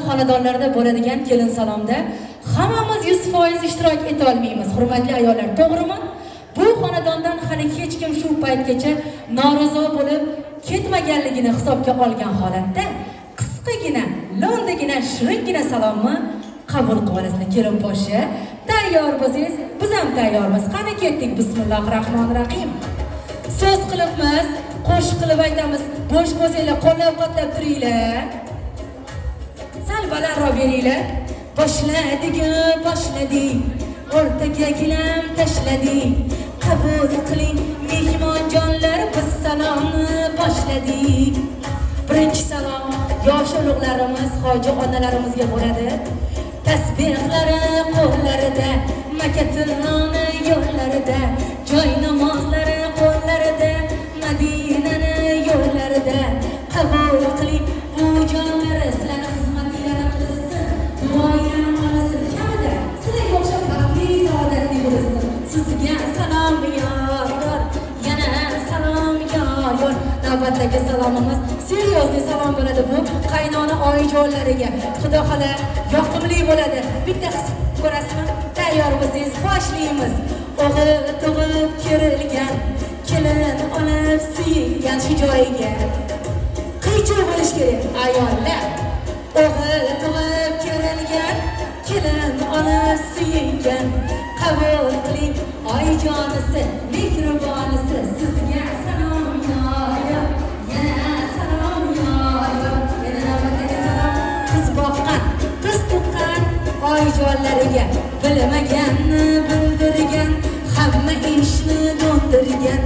xonadonlarda bo'ladigan kelin salomda hammamiz 100% ishtirok eta olmaymiz, hurmatli ayollar, to'g'rimi? Bu xonadondan hali hech kim shu paytgacha norozi bo'lib ketmaganligini hisobga olgan holatda qisqagina, lo'ndagina, shiringina salomni qabul qilib olasizlar. Kelin boshi tayyor bo'lsangiz, biz ham tayyormiz. Qani ketdik. Bismillahirrohmanirrohim. So'z qilibmiz, qo'shiq qilib aytamiz. Bo'sh bo'lsanglar, qo'llab-quvvatlab turinglar. Sal balandroq beringlar. Boshladik. O'rtaga gilam tashladik. Qabul qiling, mehmonjonlar, biz salomni boshladik. Birinchi salom yosh ulug'larimiz, hoji onalarimizga bo'ladi. Tasbihlari qo'llarida, Makkatiloni yo'llarida, joy namozlari qo'llarida, Madinani yo'llarida. Qabul qiling, bu jonlar sizlarning xizmatlaringiz qilsin, duoyam qilsin. Kamida sizlarga o'xshab baxtli, saodatli bo'lsin. Sizga salom yor, yana salom yor. Navbatdagi salomimiz seriozli salom bo'ladi. Bu qaynona oyijonlariga. Xudo xola yoqimli bo'ladi. Bitta his ko'rasizmi? Tayyor bo'lsangiz boshlaymiz. O'g'il tug'ib kerilgan, kelin olib suygan shu joyiga. Qiychuv bo'lish kerak ayollar. O'g'il tug'ib kerilgan, kelin olib suygan. Qabul qiling, oyijonisi, mehribonisi, sizga salom yor. Yana salom yor. Yana navbatdagi salom qiz boqqan, qiz tuqqan oyijonlariga. Bilmaganni bildirgan, hamma ishni do'ndirgan.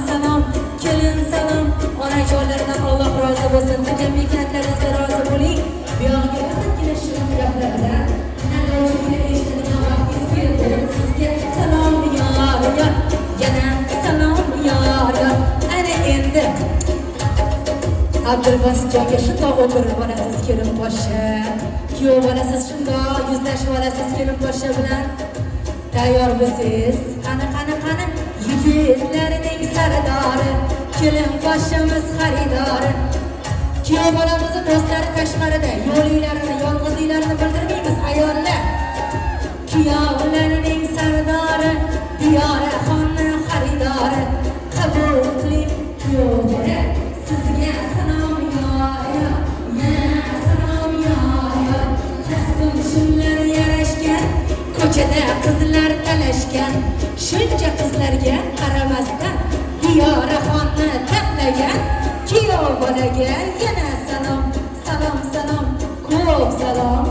Salom, kelin salom. Onajonlardan Alloh rozi bo'lsin. Degan mehnatlaringizga rozi bo'ling. Bu yoqqa faqatgina shirin gaplar bilan sizga salom yor. Yana salom yor. Ana endi Abdulbasitjonga shundoq o'tirib olasiz kelin boshi. Kuyov bolasiz shundoq yuzlashib olasiz kelin boshi bilan. Tayyor bo'lsangiz, qani yigitlarning sardori, kelin boshimiz xaridori. Kuyov bolamizni do'stlari tashqarida, yo'liklarini, yolg'izliklarini bildirmaymiz ayollar. Kuyovlarning sardori, Diyora xonning xaridori. Qabul qiling, kuyovlar, sizga salom yor. Yana salom yor. Kasbim shunlar yarashgan, ko'chada qizlar talashgan. Shuncha qizlarga qaramasdan Diyora xonni tanlagan. Kuyov bolaga yana salom, ko'p salom.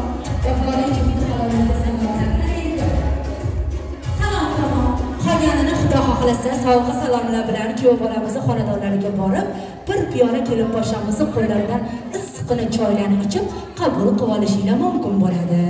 Qolganini Xudo xohlasa sovg'a salomlar bilan kuyov bolamizni xonadonlariga borib, bir piyola kelin boshamizni qo'llaridan issiqqina choylarni ichib qabul qilib olishinglar mumkin bo'ladi.